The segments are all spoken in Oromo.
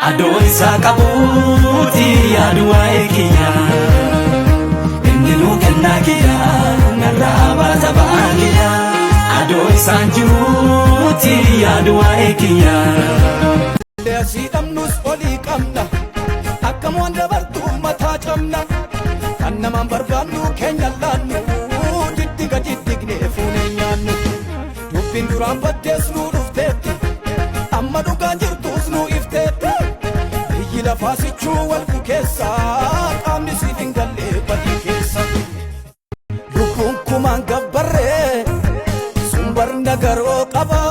adoi sakabuti adwa ekiya endinu kenakiya naraba zabakiya adoi sanjuti adwa ekiya leasitamnus oli kamna akkamon dabartu mata camna annaman barbaannu keenya laannu diddiga diddigne fuune nyaannu dubbiin duraan baddees nu dhufteetti amma dhugaan jirtus nu ifteetti biyyi lafaasichuu walku keessa qaamni siif hin galle badii keessa lubbuun kumaan gabbarree sumbar nagaroo qaba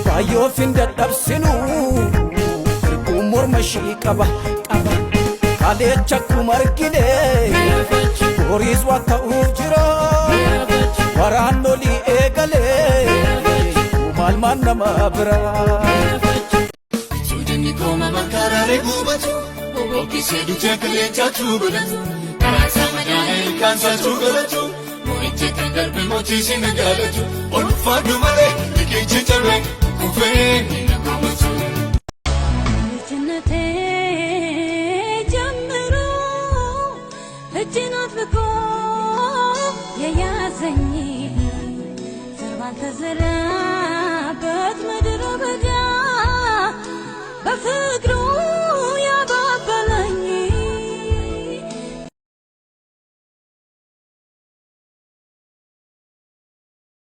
baay'oof hin dadhabsinu erguun morma ishii qaba kaleecha akkuma argine horiis waa ta'uuf jira waraan olii eegalee maalmaan nama bira Sujinni kooma mankaraalee gubatu Okkisee duchee kaleechachuu godhatu Karaasaa madaa'ee ilkaansaachuu godhatu Moo'ichi kan darbe mootiisi nagaalatu Olfaadhu malee liqeechi cabee kufee ni nagomatu እጅናት ልኮ የያዘኝ ዘርባን ተዘራበት ምድረ በዳ